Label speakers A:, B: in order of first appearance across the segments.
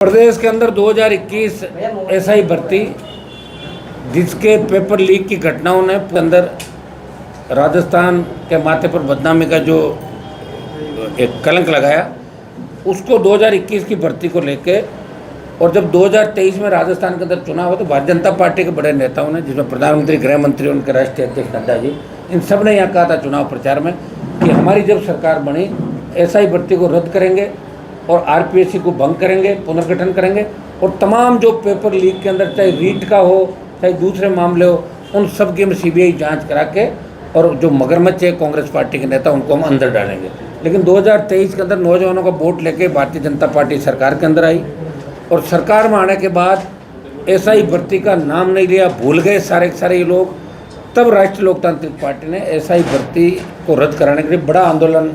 A: प्रदेश के अंदर 2021 एसआई भर्ती जिसके पेपर लीक की घटनाओं ने अंदर राजस्थान के माथे पर बदनामी का जो एक कलंक लगाया, उसको 2021 की भर्ती को लेके और जब 2023 में राजस्थान के अंदर चुनाव हुआ तो भारतीय जनता पार्टी के बड़े नेताओं ने, जिसमें प्रधानमंत्री, गृह मंत्री, उनके राष्ट्रीय अध्यक्ष नड्डा जी, इन सब ने यह कहा था चुनाव प्रचार में कि हमारी जब सरकार बनी एसआई भर्ती को रद्द करेंगे और आरपीएससी को भंग करेंगे, पुनर्गठन करेंगे और तमाम जो पेपर लीक के अंदर चाहे रीट का हो चाहे दूसरे मामले हो, उन सब की हम सीबीआई जांच करा के और जो मगरमच्छ है कांग्रेस पार्टी के नेता उनको हम अंदर डालेंगे। लेकिन 2023 के अंदर नौजवानों का वोट लेके भारतीय जनता पार्टी सरकार के अंदर आई और सरकार में आने के बाद एसआई भर्ती का नाम नहीं लिया, भूल गए सारे के सारे ये लोग। तब राष्ट्रीय लोकतांत्रिक पार्टी ने एसआई भर्ती को रद्द कराने के लिए बड़ा आंदोलन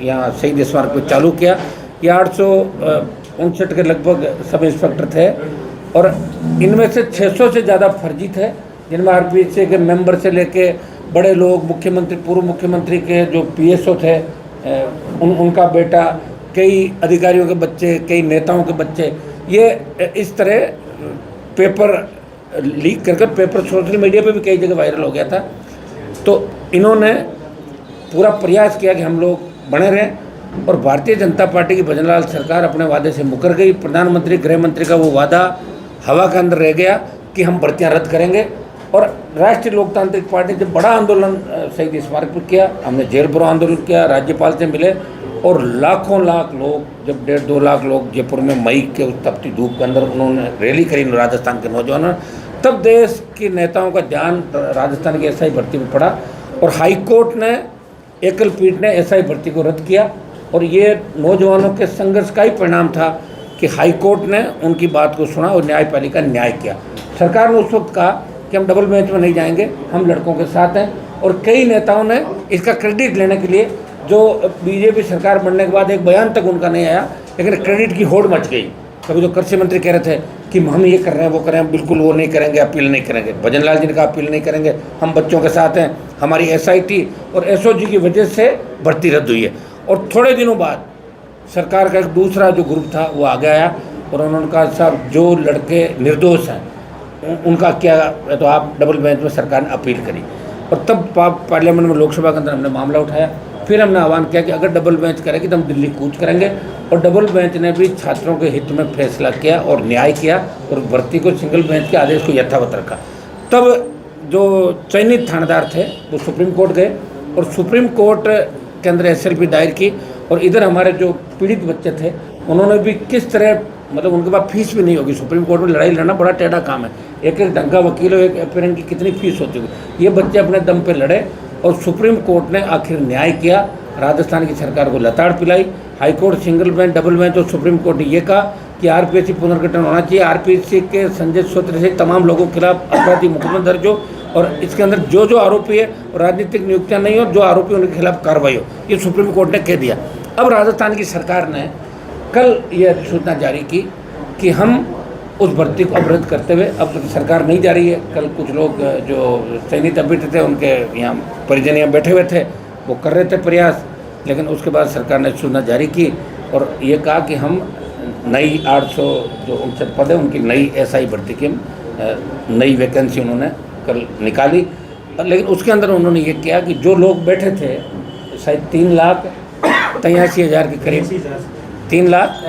A: यहाँ शहीद स्मारक पर चालू किया। ये 859 के लगभग सब इंस्पेक्टर थे और इनमें से 600 से ज़्यादा फर्जी थे, जिनमें आरपीएससी के मेंबर से लेके बड़े लोग, मुख्यमंत्री, पूर्व मुख्यमंत्री के जो पीएसओ थे उनका बेटा, कई अधिकारियों के बच्चे, कई नेताओं के बच्चे, ये इस तरह पेपर लीक करके पेपर सोशल मीडिया पे भी कई जगह वायरल हो गया था। तो इन्होंने पूरा प्रयास किया कि हम लोग बने रहें और भारतीय जनता पार्टी की भजनलाल सरकार अपने वादे से मुकर गई। प्रधानमंत्री, गृह मंत्री का वो वादा हवा के अंदर रह गया कि हम भर्तियां रद्द करेंगे और राष्ट्रीय लोकतांत्रिक पार्टी ने बड़ा आंदोलन शहीद स्मारक पर किया। हमने जेल भरो आंदोलन किया, राज्यपाल से मिले और लाखों लाख लोग, जब 1.5-2 लाख लोग जयपुर में मई के उस तपती धूप के अंदर उन्होंने रैली करी राजस्थान के नौजवानों, तब देश के नेताओं का ध्यान राजस्थान की एसआई भर्ती में पड़ा और हाईकोर्ट ने, एकल पीठ ने एसआई भर्ती को रद्द किया। और ये नौजवानों के संघर्ष का ही परिणाम था कि हाईकोर्ट ने उनकी बात को सुना और न्यायपालिका ने न्याय किया। सरकार ने उस वक्त कहा कि हम डबल बेंच में नहीं जाएंगे, हम लड़कों के साथ हैं। और कई नेताओं ने इसका क्रेडिट लेने के लिए, जो बीजेपी सरकार बनने के बाद एक बयान तक उनका नहीं आया, लेकिन क्रेडिट की होड़ मच गई। कभी जो कृषि मंत्री कह रहे थे कि हम ये कर रहे हैं, वो कर रहे हैं, बिल्कुल वो नहीं करेंगे, अपील नहीं करेंगे। भजनलाल जी ने कहा अपील नहीं करेंगे, हम बच्चों के साथ हैं, हमारी एसआईटी और एसओजी की वजह से भर्ती रद्द हुई है। और थोड़े दिनों बाद सरकार का एक दूसरा जो ग्रुप था वो आगे आया और उन्होंने कहा साहब जो लड़के निर्दोष हैं उनका क्या, तो आप डबल बेंच में सरकार ने अपील करी और तब पार्लियामेंट में, लोकसभा के अंदर हमने मामला उठाया। फिर हमने आह्वान किया कि अगर डबल बेंच करेगी तो हम दिल्ली कूच करेंगे और डबल बेंच ने भी छात्रों के हित में फैसला किया और न्याय किया और भर्ती को सिंगल बेंच के आदेश को यथावत रखा। तब जो चयनित थानेदार थे वो सुप्रीम कोर्ट गए और सुप्रीम कोर्ट के अंदर एसएलपी दायर की और इधर हमारे जो पीड़ित बच्चे थे उन्होंने भी किस तरह, मतलब उनके पास फीस भी नहीं होगी। सुप्रीम कोर्ट में लड़ाई लड़ना बड़ा टेढ़ा काम है, एक एक ढंग का वकील हो, एक एस्पिरेंट की कितनी फीस होती होगी। ये बच्चे अपने दम पे लड़े और सुप्रीम कोर्ट ने आखिर न्याय किया, राजस्थान की सरकार को लताड़ पिलाई। High court single bench, double bench और सुप्रीम कोर्ट ने ये कहा कि आरपीएससी पुनर्गठन होना चाहिए। आरपीएससी के संजय सूत्र से तमाम लोगों के खिलाफ आपराधिक मुकदमा दर्ज हो और इसके अंदर जो जो आरोपी है राजनीतिक नियुक्तियां नहीं हो, जो आरोपी उनके खिलाफ कार्रवाई हो, ये सुप्रीम कोर्ट ने कह दिया। अब राजस्थान की सरकार ने कल ये अधिसूचना जारी की कि हम उस भर्ती को अवरुद्ध करते हुए, अब सरकार नहीं जा रही है। कल कुछ लोग जो चयनित अभ्यर्थी थे उनके यहाँ परिजन यहाँ बैठे हुए थे, वो कर रहे थे प्रयास, लेकिन उसके बाद सरकार ने सूचना जारी की और ये कहा कि हम नई 859 पद है उनकी नई एसआई भर्ती की नई वैकेंसी उन्होंने कल निकाली। लेकिन उसके अंदर उन्होंने ये किया कि जो लोग बैठे थे शायद 3,83,000 के करीब, 3 लाख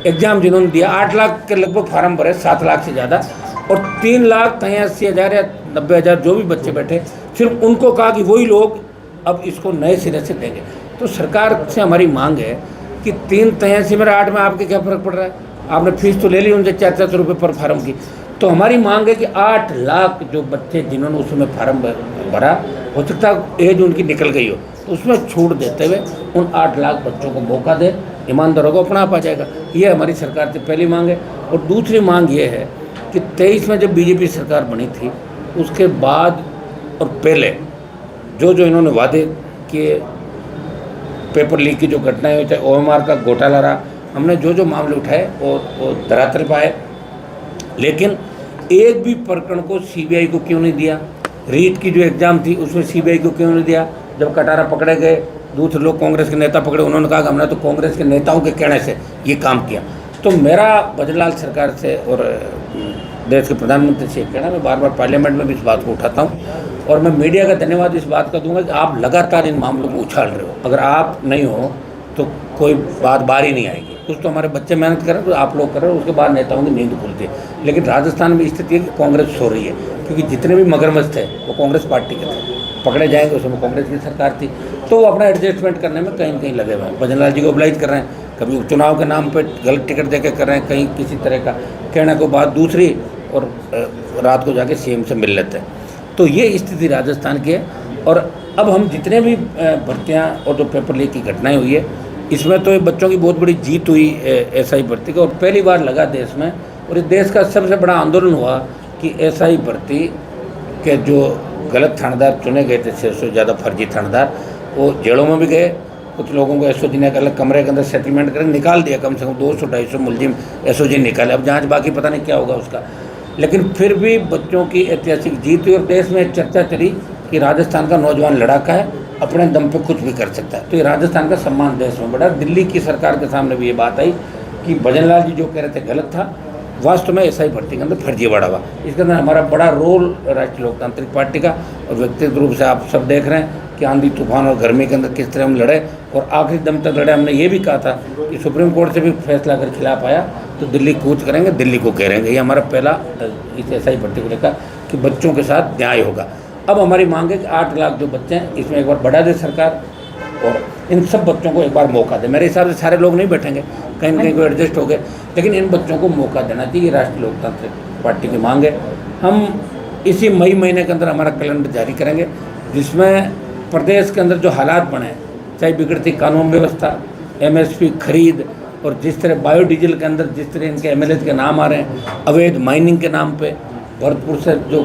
A: एग्जाम जिन्होंने दिया, 8 लाख के लगभग फार्म भरे, 7 लाख से ज़्यादा, और 3,83,000 या 90,000 जो भी बच्चे बैठे, सिर्फ उनको कहा कि वही लोग अब इसको नए सिरे से देंगे। तो सरकार से हमारी मांग है कि 3,83 में 8 में आपके क्या फ़र्क पड़ रहा है? आपने फीस तो ले ली उनसे 400 रुपये पर फार्म की। तो हमारी मांग है कि 8 लाख जो बच्चे जिन्होंने उसमें फार्म भरा, हो सकता है एज उनकी निकल गई हो, तो उसमें छूट देते हुए उन 8 लाख बच्चों को मौका दे, ईमानदारों को अपना पा जाएगा। ये हमारी सरकार से पहली मांग है। और दूसरी मांग ये है कि 23 में जब बीजेपी सरकार बनी थी उसके बाद और पहले जो जो इन्होंने वादे किए, पेपर लीक की जो घटनाएं हुई, चाहे ओएमआर का घोटाला रहा, हमने जो जो मामले उठाए वो धरातल पर आए, लेकिन एक भी प्रकरण को सीबीआई को क्यों नहीं दिया? रीट की जो एग्ज़ाम थी उसमें सीबीआई को क्यों नहीं दिया? जब कटारा पकड़े गए, दूसरे लोग कांग्रेस के नेता पकड़े, उन्होंने कहा कि हमने तो कांग्रेस के नेताओं के कहने से ये काम किया। तो मेरा भजनलाल सरकार से और देश के प्रधानमंत्री से कहना, मैं बार बार पार्लियामेंट में भी इस बात को उठाता हूँ और मैं मीडिया का धन्यवाद इस बात का दूंगा कि आप लगातार इन मामलों को उछाल रहे हो। अगर आप नहीं हो तो कोई बात बाहर ही नहीं आएगी। कुछ तो हमारे बच्चे मेहनत कर रहे हैं, तो आप लोग कर रहे हो, उसके बाद नेताओं की नींद खुलती है। लेकिन राजस्थान में स्थिति है कि कांग्रेस सो रही है, क्योंकि जितने भी मगरमच्छ थे वो कांग्रेस पार्टी के थे, पकड़े जाएंगे उसमें कांग्रेस की सरकार थी, तो वो अपना एडजस्टमेंट करने में कहीं कहीं लगे हुए हैं। भजनलाल जी को ओबलाइज कर रहे हैं, कभी चुनाव के नाम पे गलत टिकट देके कर रहे हैं, कहीं किसी तरह का कहने को बात दूसरी, और रात को जाके सीएम से मिल लेते हैं। तो ये स्थिति राजस्थान की है। और अब हम जितने भी भर्तियाँ और जो पेपर लीक की घटनाएं हुई है, इसमें तो ये बच्चों की बहुत बड़ी जीत हुई एसआई भर्ती की, और पहली बार लगा देश में, और इस देश का सबसे बड़ा आंदोलन हुआ कि एसआई भर्ती के जो गलत थानेदार चुने गए थे, 600 से ज़्यादा फर्जी थानेदार, वो जेलों में भी गए। कुछ लोगों को एसओजी ने अलग कमरे के अंदर सेटलमेंट करके निकाल दिया, कम से कम 200-250 मुलजिम एसओजी निकाले। अब जांच बाकी, पता नहीं क्या होगा उसका। लेकिन फिर भी बच्चों की ऐतिहासिक जीत हुई, और देश में एक चर्चा चली कि राजस्थान का नौजवान लड़ाका है, अपने दम पे कुछ भी कर सकता है। तो ये राजस्थान का सम्मान देश में बढ़ा। दिल्ली की सरकार के सामने भी ये बात आई कि भजनलाल जी जो कह रहे थे गलत था, वास्तव में एसआई भर्ती के अंदर फर्जी बढ़ा हुआ। इसके अंदर हमारा बड़ा रोल राष्ट्रीय लोकतांत्रिक पार्टी का, और व्यक्तिगत रूप से आप सब देख रहे हैं कि आंधी तूफान और गर्मी के अंदर किस तरह हम लड़े, और आखिरी दम तक लड़े। हमने ये भी कहा था कि सुप्रीम कोर्ट से भी फैसला अगर खिलाफ आया तो दिल्ली कूच करेंगे, दिल्ली को घेरेंगे। ये हमारा पहला इस एसआई भर्ती को लेकर कि बच्चों के साथ न्याय होगा। अब हमारी मांग है कि 8 लाख जो बच्चे हैं, इसमें एक बार बढ़ा दे सरकार, और इन सब बच्चों को एक बार मौका दे। मेरे हिसाब से सारे लोग नहीं बैठेंगे, कहीं ना कहीं को एडजस्ट हो गए, लेकिन इन बच्चों को मौका देना चाहिए। राष्ट्रीय लोकतांत्रिक पार्टी की मांग है। हम इसी मई महीने के अंदर हमारा कैलेंडर जारी करेंगे, जिसमें प्रदेश के अंदर जो हालात बने, चाहे बिगड़ती कानून व्यवस्था, एमएसपी खरीद, और जिस तरह बायोडीजल के अंदर जिस तरह इनके एमएलए के नाम आ रहे हैं, अवैध माइनिंग के नाम पे, भरतपुर से जो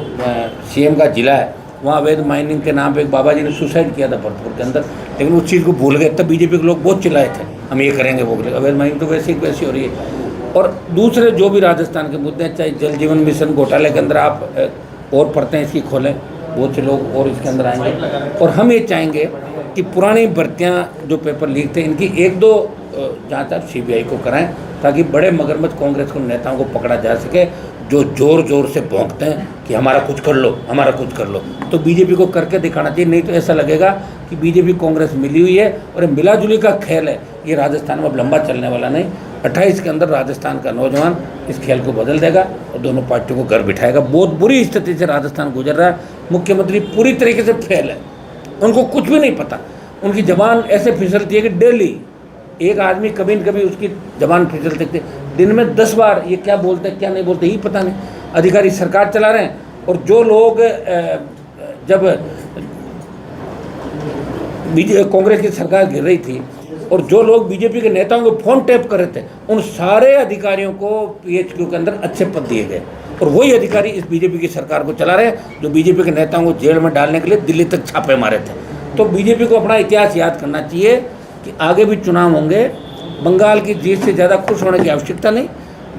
A: सीएम का जिला है, वहाँ अवैध माइनिंग के नाम पे एक बाबा जी ने सुसाइड किया था भरतपुर के अंदर, लेकिन उस चीज़ को भूल गए। तब बीजेपी के लोग बहुत चिल्लाए थे, हम ये करेंगे वो करेंगे। अवैध माइनिंग तो वैसी वैसी हो रही है। और दूसरे जो भी राजस्थान के मुद्दे हैं, चाहे जल जीवन मिशन घोटाले के अंदर आप और परतें इसकी खोलें, बहुत से लोग और इसके अंदर आएंगे। और हम ये चाहेंगे कि पुरानी भर्तियाँ जो पेपर लीक थे, इनकी 1-2 जाँच आप सीबीआई को कराएं, ताकि बड़े मगरमच्छ कांग्रेस के नेताओं को पकड़ा जा सके, जो जोर जोर से भौंकते हैं कि हमारा कुछ कर लो, हमारा कुछ कर लो। तो बीजेपी को करके दिखाना चाहिए, नहीं तो ऐसा लगेगा कि बीजेपी कांग्रेस मिली हुई है और मिलाजुली का खेल है। ये राजस्थान में अब लंबा चलने वाला नहीं। 28 के अंदर राजस्थान का नौजवान इस खेल को बदल देगा और दोनों पार्टियों को घर बिठाएगा। बहुत बुरी स्थिति से राजस्थान गुजर रहा है। मुख्यमंत्री पूरी तरीके से फेल है, उनको कुछ भी नहीं पता। उनकी जबान ऐसे फिसलती है कि डेली एक आदमी कभी न कभी उसकी जबान फिसलती है, दिन में 10 बार ये क्या बोलते हैं क्या नहीं बोलते ही पता नहीं। अधिकारी सरकार चला रहे हैं, और जो लोग जब कांग्रेस की सरकार गिर रही थी और जो लोग बीजेपी के नेताओं को फोन टैप कर रहे थे, उन सारे अधिकारियों को पीएचक्यू के अंदर अच्छे पद दिए गए। और वही अधिकारी इस बीजेपी की सरकार को चला रहे हैं, जो बीजेपी के नेताओं को जेल में डालने के लिए दिल्ली तक छापे मारे थे। तो बीजेपी को अपना इतिहास याद करना चाहिए कि आगे भी चुनाव होंगे। बंगाल की जीत से ज़्यादा खुश होने की आवश्यकता नहीं।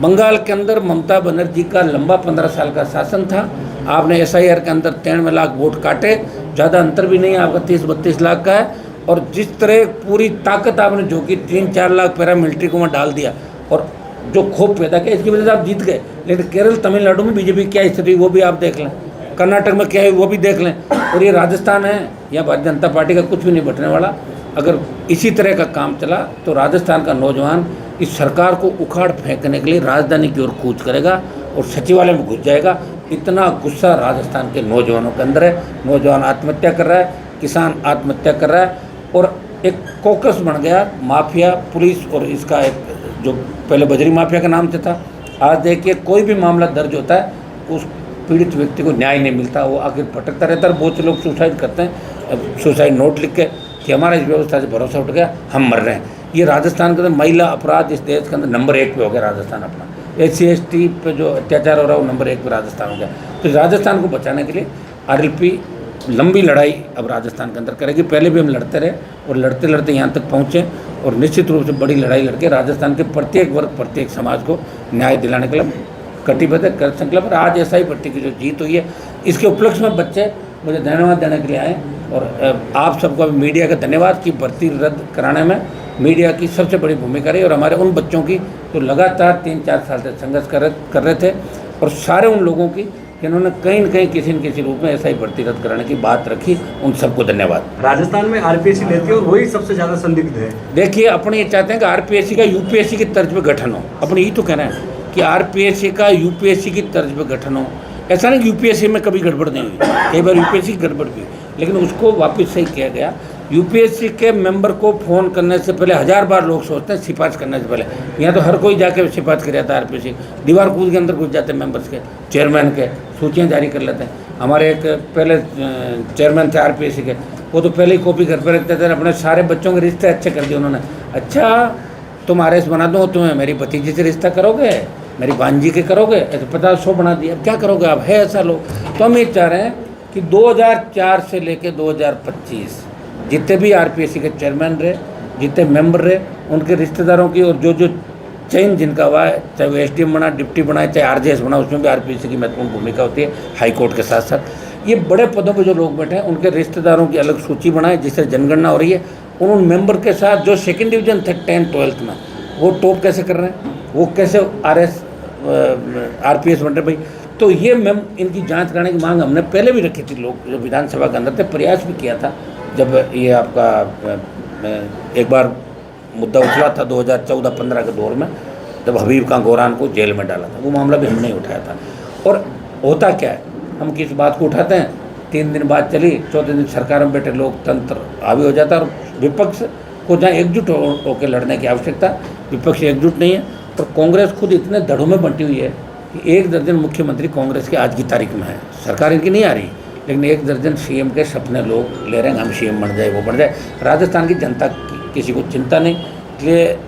A: बंगाल के अंदर ममता बनर्जी का लंबा 15 साल का शासन था। आपने एसआईआर के अंदर 93 लाख वोट काटे, ज़्यादा अंतर भी नहीं, आपका 30-32 लाख का है। और जिस तरह पूरी ताकत आपने झोंकी, 3-4 लाख पैरामिलिट्री को वहाँ डाल दिया और जो खोप पैदा किया, इसकी वजह से आप जीत गए। लेकिन केरल तमिलनाडु में बीजेपी क्या स्थिति वो भी आप देख लें, कर्नाटक में क्या है वो भी देख लें, और ये राजस्थान है, यहाँ भारतीय जनता पार्टी का कुछ भी नहीं बटने वाला। अगर इसी तरह का काम चला तो राजस्थान का नौजवान इस सरकार को उखाड़ फेंकने के लिए राजधानी की ओर कूच करेगा और सचिवालय में घुस जाएगा। इतना गुस्सा राजस्थान के नौजवानों के अंदर है। नौजवान आत्महत्या कर रहा है, किसान आत्महत्या कर रहा है, और एक कॉकस बन गया माफिया पुलिस। और इसका एक जो पहले बजरी माफिया के नाम से था, आज देखिए कोई भी मामला दर्ज होता है उस पीड़ित व्यक्ति को न्याय नहीं मिलता, वो आखिर भटकता रहता है। बहुत से लोग सुसाइड करते हैं, सुसाइड नोट लिख के कि हमारा इस व्यवस्था से भरोसा उठ गया, हम मर रहे हैं। ये राजस्थान के अंदर महिला अपराध इस देश के अंदर नंबर 1 पे हो गया राजस्थान अपना। SC/ST पे जो अत्याचार हो रहा है वो नंबर 1 पे राजस्थान हो गया। तो राजस्थान को बचाने के लिए RLP लंबी लड़ाई अब राजस्थान के अंदर करेगी। पहले भी हम लड़ते रहे और लड़ते लड़ते यहाँ तक पहुँचे, और निश्चित रूप से बड़ी लड़ाई लड़के राजस्थान के प्रत्येक वर्ग प्रत्येक समाज को न्याय दिलाने के लिए कटिबद्ध है, कर संकल्प। और आज एसआई भर्ती की जो जीत हुई है, इसके उपलक्ष्य में बच्चे मुझे धन्यवाद देने के लिए आए। और आप सबको मीडिया का धन्यवाद कि भर्ती रद्द कराने में मीडिया की सबसे बड़ी भूमिका रही और हमारे उन बच्चों की जो लगातार 3-4 साल से संघर्ष कर रहे थे और सारे उन लोगों की जिन्होंने कहीं न कहीं किसी न किसी रूप में ऐसा ही भर्ती रद्द कराने की बात रखी, उन सबको धन्यवाद।
B: राजस्थान में आरपीएससी लेती है और वही सबसे ज़्यादा संदिग्ध है।
A: देखिए, अपने ये चाहते हैं कि आरपीएससी का यूपीएससी की तर्ज पे गठन हो। अपने यही तो कहना है कि आरपीएससी का यूपीएससी की तर्ज पे गठन हो। ऐसा नहीं कि यूपीएससी में कभी गड़बड़ नहीं हुई, कई बार यूपीएससी की गड़बड़ भी, लेकिन उसको वापस सही किया गया। यूपीएससी के मेंबर को फ़ोन करने से पहले 1000 बार लोग सोचते हैं सिफारिश करने से पहले। यहाँ तो हर कोई जाके सिफारिश कर जाता है आरपीएससी, दीवार कूद के अंदर घुस जाते हैं मेंबर्स के, चेयरमैन के, सूचियाँ जारी कर लेते हैं। हमारे एक पहले चेयरमैन थे आरपीएससी के, वो तो पहले ही कॉपी घर पर रखते थे, अपने सारे बच्चों के रिश्ते अच्छे कर दिए उन्होंने। अच्छा, तुम आरएस बना दो, तुम्हें मेरी भतीजी से रिश्ता करोगे, मेरी भांजी के करोगे, ऐसे 50-100 बना दिया। अब क्या करोगे आप, है ऐसा लोग। तो हम ये चाह रहे हैं कि 2004 से लेकर 2025 जितने भी आरपीएससी के चेयरमैन रहे, जितने मेंबर रहे, उनके रिश्तेदारों की और जो चयन जिनका हुआ है, चाहे वो एसडीएम बना, डिप्टी बना, चाहे आरजेएस बना, उसमें भी आरपीएससी की महत्वपूर्ण भूमिका होती है, हाई कोर्ट के साथ साथ। ये बड़े पदों पर जो लोग बैठे हैं उनके रिश्तेदारों की अलग सूची बनाए, जिससे जनगणना हो रही है। उन मेंबर के साथ जो सेकेंड डिवीजन थे 10th-12th में, वो टॉप कैसे कर रहे हैं, वो कैसे आरपीएस बन रहे भाई। तो ये मैम इनकी जांच कराने की मांग हमने पहले भी रखी थी, लोग जो विधानसभा के अंदर थे, प्रयास भी किया था। जब ये आपका एक बार मुद्दा उछला था 2014-15 के दौर में, जब हबीब खां गोरान को जेल में डाला था, वो मामला भी हमने उठाया था। और होता क्या है, हम किस बात को उठाते हैं, 3 दिन बाद चली, 4थे दिन सरकार में बैठे लोकतंत्र हावी हो जाता है और विपक्ष को जहाँ एकजुट होकर लड़ने की आवश्यकता, विपक्ष एकजुट नहीं है। और कांग्रेस खुद इतने धड़ों में बंटी हुई है कि 1 दर्जन मुख्यमंत्री कांग्रेस के आज की तारीख में है। सरकार इनकी नहीं आ रही, लेकिन 1 दर्जन सीएम के सपने लोग ले रहे हैं, हम सीएम बन जाए, वो बन जाए। राजस्थान की जनता की किसी को चिंता नहीं, इसलिए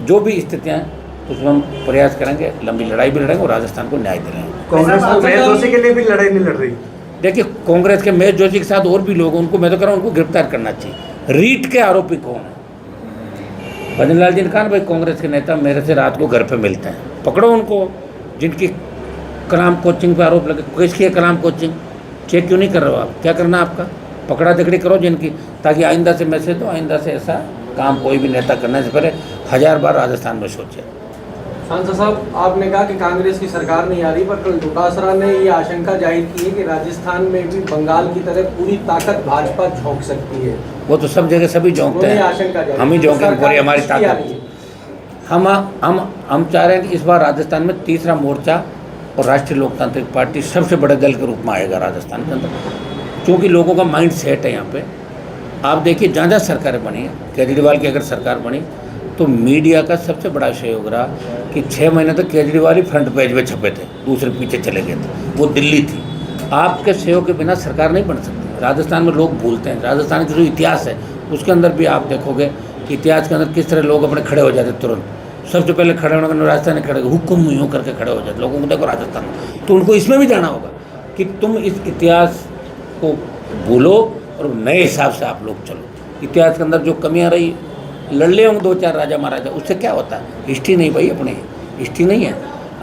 A: जो भी स्थितियाँ हैं उसमें हम प्रयास करेंगे, लंबी लड़ाई भी लड़ेंगे और राजस्थान को न्याय दिलाएंगे।
B: कांग्रेस को महेश जोशी के लिए भी लड़ाई नहीं लड़ रही।
A: देखिए, कांग्रेस के महेश जोशी के साथ और भी लोग, उनको मैं तो कह रहा हूँ उनको गिरफ्तार करना चाहिए। रीट के आरोपी कौन है? भजन लाल जी ने कहा भाई कांग्रेस के नेता मेरे से रात को घर पे मिलते हैं, पकड़ो उनको। जिनकी कलाम कोचिंग पे आरोप लगे, किसकी है कलाम कोचिंग, चेक क्यों नहीं कर रहे हो आप? क्या करना आपका? पकड़ा दकड़ी करो जिनकी, ताकि आइंदा से मैसेज दो, आइंदा से ऐसा काम कोई भी नेता करने से पहले 1000 बार राजस्थान में सोचे।
C: सांसद साहब, आपने कहा कि कांग्रेस की सरकार नहीं आ रही, पर कल डोटासरा ने ये आशंका जाहिर की है कि राजस्थान में भी बंगाल की तरह पूरी ताकत भाजपा झोंक सकती है।
A: वो तो सब जगह सभी झोंकते हैं, हम ही झोंके पूरी हमारी ताकत। हम चाह रहे हैं कि इस बार राजस्थान में तीसरा मोर्चा और राष्ट्रीय लोकतांत्रिक पार्टी सबसे बड़े दल के रूप में आएगा राजस्थान के अंदर, क्योंकि लोगों का माइंड सेट है यहाँ पे। आप देखिए, जहाँ जहाँ सरकारें बनी, केजरीवाल की अगर सरकार बनी तो मीडिया का सबसे बड़ा सहयोग रहा कि 6 महीने तक केजरीवाल ही फ्रंट पेज में छपे थे, दूसरे पीछे चले गए थे, वो दिल्ली थी। आपके सहयोग के बिना सरकार नहीं बन सकती। राजस्थान में लोग भूलते हैं, राजस्थान का जो इतिहास है उसके अंदर भी आप देखोगे कि इतिहास के अंदर किस तरह लोग अपने खड़े हो जाते तुरंत। सबसे पहले खड़े होने का राजस्थान में खड़े, हुक्म यूँ करके खड़े हो जाते लोगों को, देखो राजस्थान में। तो उनको इसमें भी जाना होगा कि तुम इस इतिहास को भूलो और नए हिसाब से आप लोग चलो। इतिहास के अंदर जो कमियाँ रही, लड़ ले होंगे 2-4 राजा महाराजा, उससे क्या होता है? हिस्ट्री नहीं भाई, अपनी हिस्ट्री नहीं है।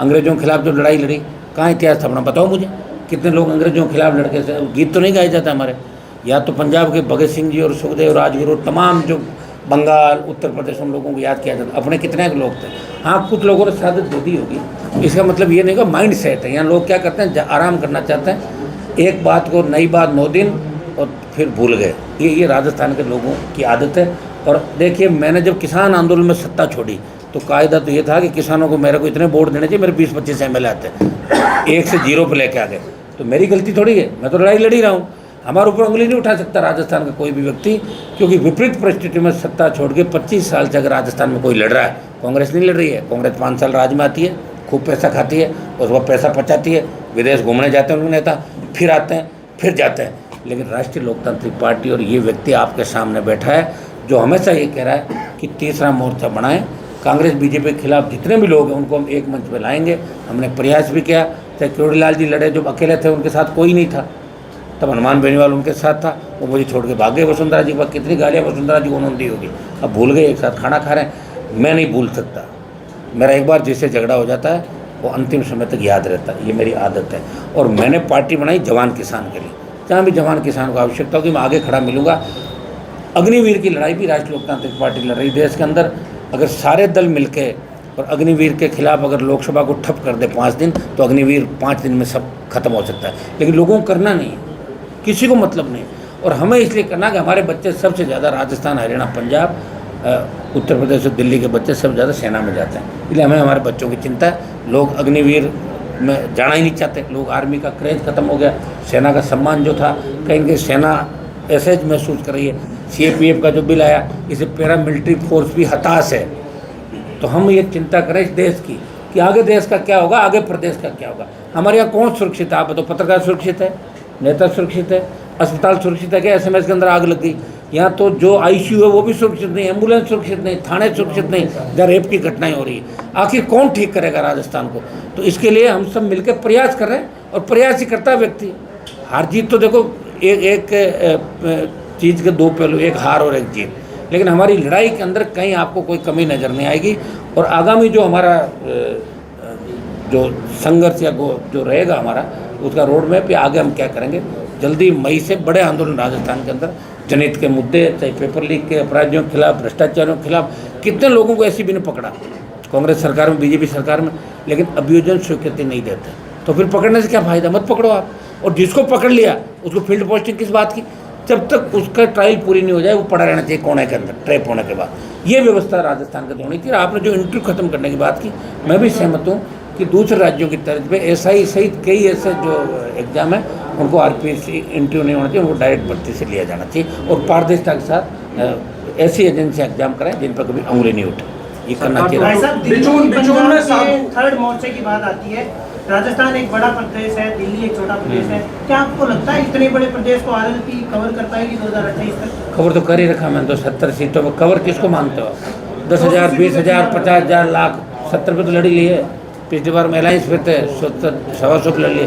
A: अंग्रेजों के खिलाफ जो लड़ाई लड़ी, कहाँ इतिहास था अपना? बताओ मुझे, कितने लोग अंग्रेजों के खिलाफ लड़के से? गीत तो नहीं गाए जाते हमारे। या तो पंजाब के भगत सिंह जी और सुखदेव, राजगुरु, तमाम जो बंगाल, उत्तर प्रदेश, उन लोगों को याद किया जाता। अपने कितने लोग थे? हाँ, कुछ लोगों ने शहादत दे दी होगी, इसका मतलब ये नहीं कि माइंड सेट है। यहाँ लोग क्या करते हैं, आराम करना चाहते हैं, एक बात को नई बात 9 दिन और फिर भूल गए। ये राजस्थान के लोगों की आदत है। और देखिए, मैंने जब किसान आंदोलन में सत्ता छोड़ी तो कायदा तो ये था कि किसानों को मेरे को इतने वोट देने चाहिए, मेरे 20-25 MLA आते हैं, 1 से 0 पे लेके आ गए। तो मेरी गलती थोड़ी है, मैं तो लड़ाई लड़ी रहा हूँ। हमारे ऊपर उंगली नहीं उठा सकता राजस्थान का कोई भी व्यक्ति, क्योंकि विपरीत परिस्थिति में सत्ता छोड़ के 25 साल से अगर राजस्थान में कोई लड़ रहा है, कांग्रेस नहीं लड़ रही है। कांग्रेस 5 साल राज में आती है, खूब पैसा खाती है, उसके बाद पैसा पचाती है, विदेश घूमने जाते हैं उनके नेता, फिर आते हैं, फिर जाते हैं। लेकिन राष्ट्रीय लोकतांत्रिक पार्टी और ये व्यक्ति आपके सामने बैठा है जो हमेशा ये कह रहा है कि तीसरा मोर्चा बनाएं, कांग्रेस बीजेपी के खिलाफ जितने भी लोग हैं उनको हम एक मंच पे लाएंगे। हमने प्रयास भी किया, चाहे केवड़ीलाल जी लड़े, जब अकेले थे उनके साथ कोई नहीं था, तब हनुमान बेनीवाल उनके साथ था, वो मुझे छोड़ के भाग गए वसुंधरा जी के पास। कितनी गालियाँ वसुंधरा जी को उन्होंने दी होगी, अब भूल गए, एक साथ खाना खा रहे हैं। मैं नहीं भूल सकता, मेरा एक बार जिससे झगड़ा हो जाता है वो अंतिम समय तक याद रहता है, ये मेरी आदत है। और मैंने पार्टी बनाई जवान किसान के लिए, जहाँ भी जवान किसान को आवश्यकता होगी मैं आगे खड़ा मिलूँगा। अग्निवीर की लड़ाई भी राष्ट्रीय लोकतांत्रिक पार्टी लड़ रही देश के अंदर। अगर सारे दल मिलके और अग्निवीर के खिलाफ अगर लोकसभा को ठप कर दे 5 दिन, तो अग्निवीर 5 दिन में सब खत्म हो सकता है। लेकिन लोगों को करना नहीं है, किसी को मतलब नहीं। और हमें इसलिए करना कि हमारे बच्चे सबसे ज़्यादा राजस्थान, हरियाणा, पंजाब, उत्तर प्रदेश और दिल्ली के बच्चे सबसे ज़्यादा सेना में जाते हैं। इसलिए हमें हमारे बच्चों की चिंता है। लोग अग्निवीर में जाना ही नहीं चाहते। लोग आर्मी का क्रेज खत्म हो गया, सेना का सम्मान जो था, कहीं कहीं सेना ऐसे महसूस कर रही है। CAPF का जो बिल आया, इसे पैरामिलिट्री फोर्स भी हताश है। तो हम ये चिंता करें इस देश की कि आगे देश का क्या होगा, आगे प्रदेश का क्या होगा। हमारे यहाँ कौन सुरक्षित है? आप बताओ। पत्रकार सुरक्षित है? नेता सुरक्षित है? अस्पताल सुरक्षित है? क्या SMS के अंदर आग लग गई? यहाँ तो जो ICU है वो भी सुरक्षित नहीं, एम्बुलेंस सुरक्षित नहीं, थाने सुरक्षित नहीं, जहाँ रेप की घटनाएं हो रही है। आखिर कौन ठीक करेगा राजस्थान को? तो इसके लिए हम सब मिलकर प्रयास कर रहे हैं, और प्रयास ही करता है व्यक्ति। हार जीत तो देखो एक चीज़ के 2 पहलू, एक हार और एक जीत। लेकिन हमारी लड़ाई के अंदर कहीं आपको कोई कमी नज़र नहीं आएगी। और आगामी जो हमारा जो संघर्ष या जो रहेगा हमारा, उसका रोड मैप या आगे हम क्या करेंगे। जल्दी मई से बड़े आंदोलन राजस्थान के अंदर, जनहित के मुद्दे, चाहे पेपर लीक के अपराधियों के खिलाफ, भ्रष्टाचारियों के खिलाफ। कितने लोगों को ऐसी भी नहीं पकड़ा कांग्रेस सरकार में, BJP सरकार में, लेकिन अभियोजन स्वीकृति नहीं देते। तो फिर पकड़ने से क्या फ़ायदा? मत पकड़ो आप। और जिसको पकड़ लिया उसको फील्ड पोस्टिंग किस बात की? जब तक उसका ट्रायल पूरी नहीं हो जाए वो पड़ा रहना चाहिए कोने के अंदर, ट्रैप होने के बाद। ये व्यवस्था राजस्थान के होनी थी। आपने जो इंटरव्यू खत्म करने की बात की, मैं भी सहमत हूँ कि दूसरे राज्यों की तर्ज पे SI सहित कई ऐसे जो एग्जाम है उनको RPSC इंटरव्यू नहीं होना चाहिए, उनको डायरेक्ट भर्ती से लिया जाना चाहिए। और पारदर्शिता के साथ ऐसी एजेंसी एग्जाम कराएं जिन पर कभी अंगुली नहीं उठे। ये करना चाहिए।
D: थर्ड मोर्चे की बात आती है। राजस्थान एक बड़ा प्रदेश है, दिल्ली एक छोटा प्रदेश है। क्या आपको लगता है इतने बड़े प्रदेश को RLP कवर कर पाएगी 2028 तक?
A: कवर तो कर ही रखा मैंने तो 70 सीटों पर। कवर किसको मानते हो? 10,000, 20,000, 50,000, लाख, 70 पे तो लड़ी ली है। पिछली बार में अलायंस पे थे 100 पे लड़ लिए।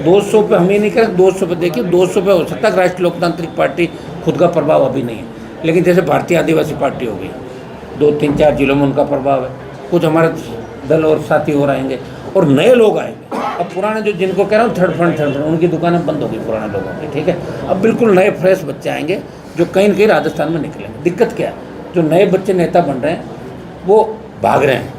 A: 200 पे हम ही नहीं करें, 200 पे देखिए। 200 पे हो सकता है राष्ट्रीय लोकतांत्रिक पार्टी खुद का प्रभाव अभी नहीं है, लेकिन जैसे भारतीय आदिवासी पार्टी हो गई, 2-3-4 जिलों में उनका प्रभाव है। कुछ हमारे दल और साथी हो रहेंगे और नए लोग आएंगे। अब पुराने जो जिनको कह रहा हूँ थर्ड फ्रंट उनकी दुकानें बंद हो गई पुराने लोगों की, ठीक है। अब बिल्कुल नए फ्रेश बच्चे आएंगे जो कहीं न कहीं राजस्थान में निकलेंगे। दिक्कत क्या है? जो नए बच्चे नेता बन रहे हैं वो भाग रहे हैं,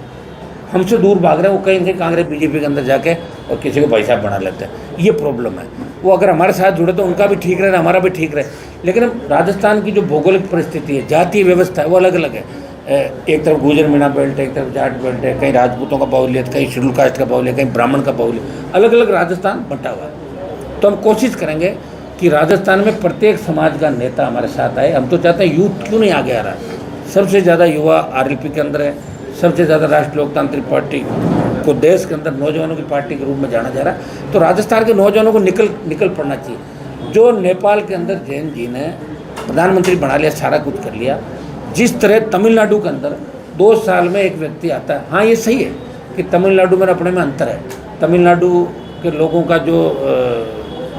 A: हमसे दूर भाग रहे हैं। वो कहीं न कहीं कांग्रेस BJP के अंदर जाके और किसी को भाई साहब बना लेते हैं। ये प्रॉब्लम है। वो अगर हमारे साथ जुड़े तो उनका भी ठीक रहे, हमारा भी ठीक रहे। लेकिन राजस्थान की जो भौगोलिक परिस्थिति है, जातीय व्यवस्था है, वो अलग अलग है। एक तरफ गुजर मीणा बेल्ट है, एक तरफ जाट बेल्ट है, कहीं राजपूतों का बाहुल्यत, कहीं शेड्यूल कास्ट का बाहुल्यत, कहीं ब्राह्मण का बाहुल्यत, अलग अलग राजस्थान बंटा हुआ है। तो हम कोशिश करेंगे कि राजस्थान में प्रत्येक समाज का नेता हमारे साथ आए। हम तो चाहते हैं यूथ क्यों नहीं आगे आ रहा है? सबसे ज़्यादा युवा RLP के अंदर है, सबसे ज़्यादा राष्ट्रीय लोकतांत्रिक पार्टी को देश के अंदर नौजवानों की पार्टी के रूप में जाना जा रहा है। तो राजस्थान के नौजवानों को निकल पड़ना चाहिए। जो नेपाल के अंदर जैन जी ने प्रधानमंत्री बना लिया, सारा कुछ कर लिया, जिस तरह तमिलनाडु के अंदर 2 साल में एक व्यक्ति आता है। हाँ, ये सही है कि तमिलनाडु में अपने में अंतर है। तमिलनाडु के लोगों का जो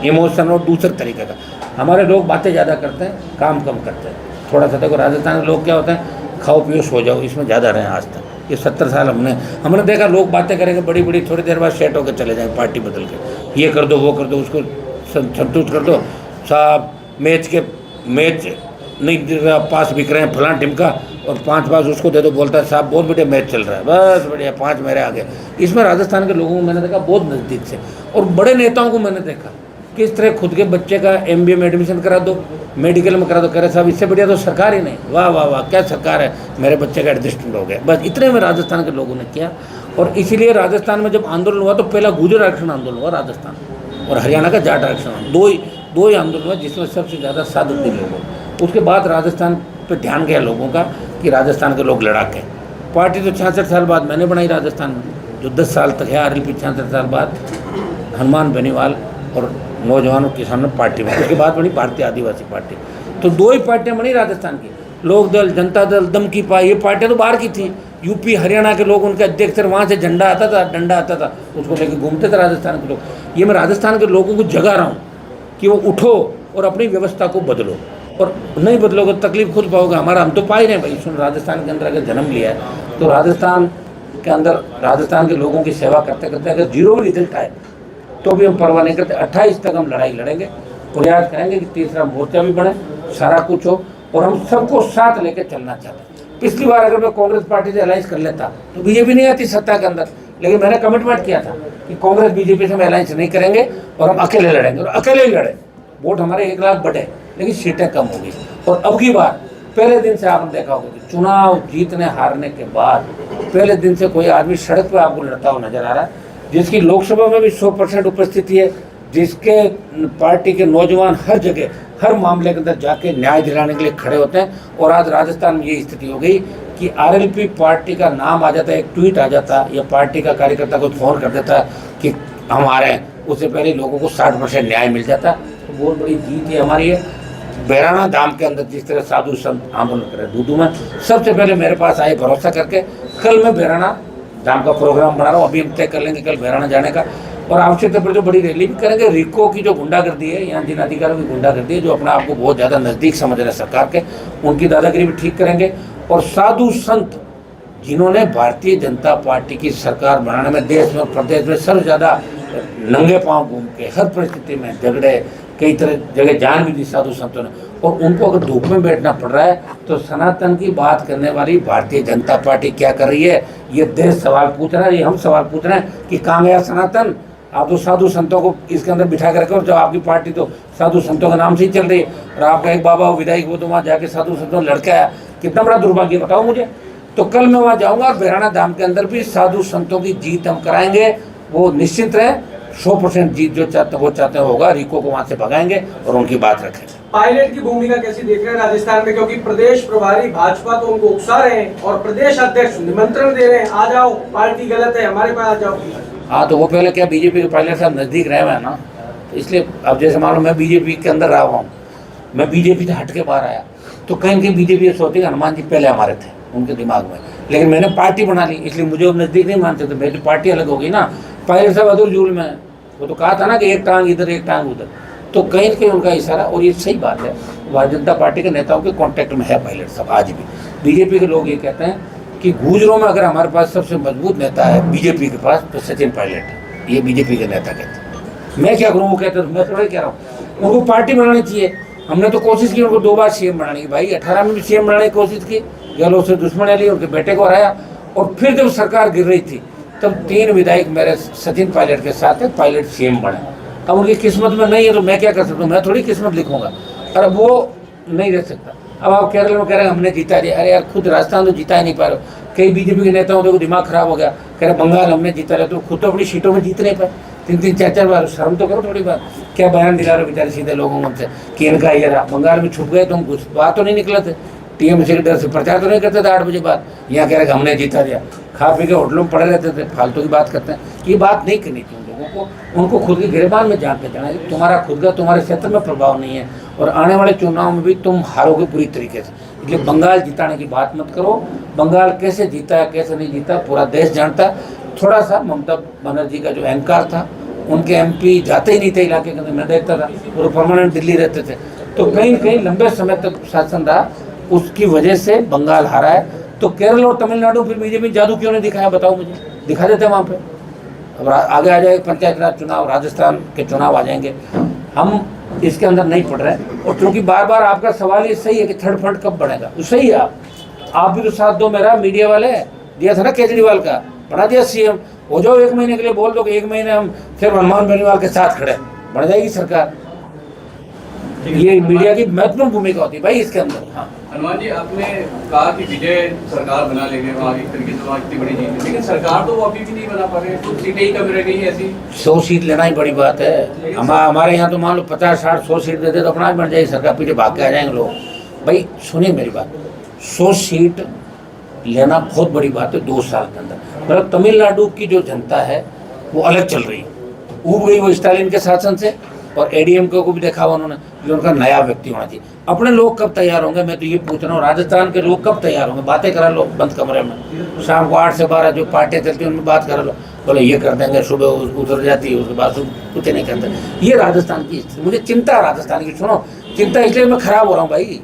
A: इमोशन और दूसरे तरीके का, हमारे लोग बातें ज़्यादा करते हैं, काम कम करते हैं। थोड़ा सा देखो राजस्थान के लोग क्या होते हैं, खाओ पियो सो जाओ, इसमें ज़्यादा रहे आज तक। ये 70 साल हमने देखा। लोग बातें करेंगे बड़ी बड़ी, थोड़ी देर बाद सेट होकर चले जाएंगे पार्टी बदल के। ये कर दो, वो कर दो, उसको संतुष्ट कर दो साहब। मैच नहीं पास बिक रहे हैं फलां टीम का, और 5 पास उसको दे दो, बोलता है साहब बहुत बढ़िया मैच चल रहा है, बस बढ़िया 5 मेरे आगे। इसमें राजस्थान के लोगों को मैंने देखा बहुत नज़दीक से। और बड़े नेताओं को मैंने देखा किस तरह खुद के बच्चे का MBA में एडमिशन करा दो, मेडिकल में करा दो। कह रहे साहब इससे बढ़िया तो सरकार ही नहीं। वाह वाह वाह, क्या सरकार है, मेरे बच्चे का एडजस्टमेंट हो गया। बस इतने में राजस्थान के लोगों ने किया। और इसीलिए राजस्थान में जब आंदोलन हुआ तो पहला गुर्जर आरक्षण आंदोलन हुआ राजस्थान, और हरियाणा का जाट आरक्षण। दो ही आंदोलन हुआ जिसमें सबसे ज़्यादा साधु थे लोगों। उसके बाद राजस्थान पर ध्यान गया लोगों का कि राजस्थान के लोग लड़ाके। पार्टी तो 66 साल बाद मैंने बनाई राजस्थान में, जो 10 साल तक है। RLP 66 साल बाद हनुमान बेनीवाल और नौजवानों किसानों ने पार्टी बनी। उसके बाद बनी भारतीय आदिवासी पार्टी। तो 2 ही पार्टियां बनी राजस्थान की, लोक दल, जनता दल, दम की पार्टी। ये पार्टियां तो बाहर की थी। यूपी हरियाणा के लोग उनके अध्यक्ष थे, वहाँ से झंडा आता था, डंडा आता था, उसको लेकर घूमते थे राजस्थान के लोग। ये मैं राजस्थान के लोगों को जगा रहा हूँ कि वो उठो और अपनी व्यवस्था को बदलो। और नहीं बदलोगे तो तकलीफ खुद पाओगे। हमारा हम तो पा ही रहे हैं भाई। सुन, राजस्थान के अंदर अगर जन्म लिया है तो राजस्थान के अंदर राजस्थान के लोगों की सेवा करते करते अगर 0 भी रिजल्ट आए तो भी हम परवाह नहीं करते। 28 तक हम लड़ाई लड़ेंगे, प्रयास करेंगे कि तीसरा मोर्चा भी बने, सारा कुछ हो। और हम सबको साथ लेकर चलना चाहते हैं। पिछली बार अगर मैं कांग्रेस पार्टी से अलायंस कर लेता तो बीजेपी नहीं आती सत्ता के अंदर, लेकिन मैंने कमिटमेंट किया था कि कांग्रेस बीजेपी से हम अलायंस नहीं करेंगे और हम अकेले लड़ेंगे, और अकेले ही लड़े। वोट हमारे 1 लाख बढ़े लेकिन सीटें कम होगी। और अब की बार पहले दिन से आपने देखा होगा कि चुनाव जीतने हारने के बाद पहले दिन से कोई आदमी सड़क पर आपको लड़ता हुआ नजर आ रहा है, जिसकी लोकसभा में भी 100% उपस्थिति है, जिसके पार्टी के नौजवान हर जगह हर मामले के अंदर जाके न्याय दिलाने के लिए खड़े होते हैं। और आज राजस्थान में ये स्थिति हो गई कि आरएलपी पार्टी का नाम आ जाता है, एक ट्वीट आ जाता या पार्टी का कार्यकर्ता को फ़ोन कर देता कि हम आ रहे हैं, उससे पहले लोगों को 60% न्याय मिल जाता। तो बहुत बड़ी जीत है हमारी है। बैराना धाम के अंदर जिस तरह साधु संत आंदोलन करे दूधू में, सबसे पहले मेरे पास आए भरोसा करके, कल मैं बैराना धाम का प्रोग्राम बना रहा हूँ, अभी हम तय कर लेंगे कल बैराना जाने का, और आवश्यकता पर जो बड़ी रैली भी करेंगे। रिको की जो गुंडागर्दी है, यहाँ जिन अधिकारियों की गुंडागर्दी है, जो अपने आप को बहुत ज़्यादा नज़दीक समझ रहे हैं सरकार के, उनकी दादागिरी भी ठीक करेंगे। और साधु संत जिन्होंने भारतीय जनता पार्टी की सरकार बनाने में देश में और प्रदेश में सबसे ज़्यादा नंगे पांव घूम के हर परिस्थिति में झगड़े, कई तरह जगह जान भी दी साधु संतों ने, और उनको अगर धूप में बैठना पड़ रहा है तो सनातन की बात करने वाली भारतीय जनता पार्टी क्या कर रही है? ये देश सवाल पूछ रहा है, ये हम सवाल पूछ रहे हैं कि कहाँ गया सनातन? आप तो साधु संतों को इसके अंदर बिठा कर रखे, और जब आपकी पार्टी तो साधु संतों के नाम से ही चल रही है, और आपका एक बाबा विधायक वो तो वहाँ जाके साधु संतों लड़का आया, कितना बड़ा दुर्भाग्य बताओ मुझे। तो कल मैं वहाँ जाऊँगा, बैराना धाम के अंदर भी साधु संतों की जीत हम कराएंगे, वो निश्चित रहे। 100% जीत जो चाहते वो चाहते होगा, रिको को वहाँ से भगाएंगे और उनकी बात रखेंगे।
C: पायलट की भूमिका कैसी देख रहे हैं राजस्थान में, क्योंकि प्रदेश प्रभारी भाजपा तो उनको उकसा रहे हैं और प्रदेश अध्यक्ष निमंत्रण दे रहे हैं, आ जाओ, पार्टी गलत है, हमारे पास आ जाओ।
A: हाँ, तो वो पहले क्या बीजेपी के पायलट साहब नज़दीक रहे हुए हैं ना, तो इसलिए अब जैसे मान लो मैं बीजेपी के अंदर रहा हुआ हूँ, मैं बीजेपी से हट के बाहर आया, तो कहीं कहीं बीजेपी सोचती है हनुमान जी पहले हमारे थे उनके दिमाग में, लेकिन मैंने पार्टी बना ली, इसलिए मुझे अब नज़दीक नहीं मानते, तो मेरी पार्टी अलग होगी ना। पायलट साहब अदुल जुल में, वो तो कहा था ना कि एक टांग इधर एक टांग उधर, तो कहीं कहीं उनका इशारा, और ये सही बात है, भारतीय जनता पार्टी के नेताओं के कांटेक्ट में है पायलट साहब आज भी। बीजेपी के लोग ये कहते हैं कि गुजरों में अगर हमारे पास सबसे मजबूत नेता है बीजेपी के पास तो सचिन पायलट है, ये बीजेपी के नेता कहते हैं। मैं क्या करूँ, वो कहते हैं, मैं थोड़ा कह रहा हूँ उनको पार्टी बनानी चाहिए। हमने तो कोशिश की उनको 2 बार सीएम बनाने की, भाई 18 में भी सीएम बनाने की कोशिश की, गहलोत से दुश्मनी ली, उनके बेटे को हराया, और फिर जब सरकार गिर रही थी तब 3 विधायक मेरे सचिन पायलट के साथ है, पायलट सीएम बने। अब उनकी किस्मत में नहीं है तो मैं क्या कर सकता हूँ, मैं थोड़ी किस्मत लिखूंगा, और वो नहीं रह सकता। अब आप केरल में कह रहे हैं हमने जीता दिया, अरे यार खुद राजस्थान तो जीता ही नहीं पा रहे। कई बीजेपी के नेताओं को दिमाग खराब हो गया, कह रहे बंगाल हमने जीता रहे, तो खुद तो अपनी सीटों में जीत नहीं पाए, 3-3, 4-4 बार। शर्म तो करो थोड़ी बात, क्या बयान दिला रहे हो बेचारे सीधे लोगों से कि इनका ये रहा, बंगाल में छुप गए तो हम कुछ बात तो नहीं निकले थे, टीएमसी के डर से प्रचार तो नहीं करते थे 8 बजे बाद, यहाँ कह रहे हमने जीता दिया, खा पी के होटलों में पड़े रहते थे, फालतू की बात करते हैं। ये बात नहीं करनी चाहिए लोगों को, उनको खुद के गिरबान में जाके जाना है। तुम्हारा खुद का तुम्हारे क्षेत्र में प्रभाव नहीं है, और आने वाले चुनाव में भी तुम हारोगे पूरी तरीके से। इसलिए बंगाल जिताने की बात मत करो, बंगाल कैसे जीता है कैसे नहीं जीता पूरा देश जानता है। थोड़ा सा ममता बनर्जी का जो अहंकार था, उनके एमपी जाते ही नहीं थे इलाके के अंदर, मैं देखता था, वो परमानेंट दिल्ली रहते थे, तो कहीं कहीं लंबे समय तक शासन रहा, उसकी वजह से बंगाल हारा है। तो केरल और तमिलनाडु फिर बीजेपी जादू क्यों नहीं दिखाया, बताओ मुझे, दिखा देते वहाँ पे। अब आगे आ जाएगा पंचायत राज चुनाव, राजस्थान के चुनाव आ जाएंगे, हम इसके अंदर नहीं पड़ रहे। और क्योंकि बार बार आपका सवाल ये सही है कि थर्ड फ्रंट कब बढ़ेगा, तो सही है, आप भी तो साथ दो मेरा, मीडिया वाले दिया था ना केजरीवाल का, बना दिया सीएम, हो जाओ 1 महीने के लिए, बोल दो कि 1 महीने हम फिर हनुमान बेनीवाल के साथ खड़े, बढ़ जाएगी सरकार। ये मीडिया की महत्वपूर्ण भूमिका होती है भाई इसके अंदर। हाँ
E: हनुमान जी, आपने कहा कि विजय सरकार बना लेंगे, वहाँ एक तरीके से वहाँ इतनी बड़ी जीत है, लेकिन सरकार तो वो अभी भी नहीं बना पा रहे, कुछ सीटें ही कम रह गई ऐसी।
A: 100 सीट लेना ही बड़ी बात है। हमारे यहाँ तो मान लो 50, 60, 100 सीट देते तो अपना बन जाएगी सरकार, पीछे भाग के आ जाएंगे लोग। भाई सुनिए मेरी बात, 100 सीट लेना बहुत बड़ी बात है 2 साल के अंदर। मतलब तमिलनाडु की जो जनता है वो अलग चल रही है, ऊब गई वो स्टालिन के शासन से, और एडीएमके को भी देखा हुआ उन्होंने, जो उनका नया व्यक्ति होना चाहिए। अपने लोग कब तैयार होंगे, मैं तो ये पूछ रहा हूँ, राजस्थान के लोग कब तैयार होंगे? बातें करा लो बंद कमरे में, शाम को 8 से 12 जो पार्टियाँ चलती हैं उनमें बात करा लो, बोले ये कर देंगे, सुबह उतर जाती है, उसके बाद कुछ नहीं करते। ये राजस्थान की स्थिति, मुझे चिंता है राजस्थान की। सुनो, चिंता इसलिए मैं खराब हो रहा हूँ भाई,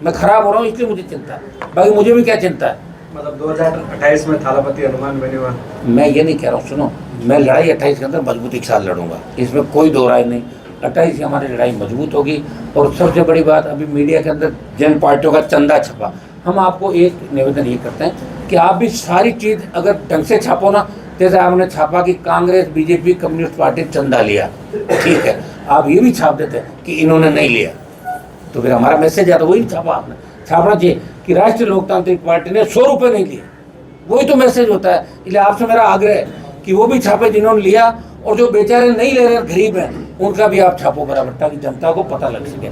A: मैं खराब हो रहा हूँ इसलिए मुझे चिंता है, बाकी मुझे भी क्या चिंता है।
B: मतलब 2028 में थालापति हनुमान बेनीवाल,
A: मैं ये नहीं कह रहा हूँ, सुनो, मैं लड़ाई 28 के अंदर मजबूती के साथ लड़ूंगा, इसमें कोई दो राय नहीं। 28 से हमारी लड़ाई मजबूत होगी। और सबसे बड़ी बात, अभी मीडिया के अंदर जिन पार्टियों का चंदा छपा, हम आपको एक निवेदन ये करते हैं कि आप भी सारी चीज़ अगर ढंग से छापो ना, जैसे आपने छापा कि कांग्रेस, बीजेपी, कम्युनिस्ट पार्टी चंदा लिया, ठीक है, आप ये भी छाप देते कि इन्होंने नहीं लिया, तो फिर हमारा मैसेज आता, वही छापा आपने। छापना चाहिए कि राष्ट्रीय लोकतांत्रिक पार्टी ने 100 रुपये नहीं लिए, वही तो मैसेज होता है। इसलिए आपसे मेरा आग्रह है कि वो भी छापे जिन्होंने लिया, और जो बेचारे नहीं ले रहे, गरीब हैं, उनका भी आप छापो बराबर, ताकि जनता को पता लग सके।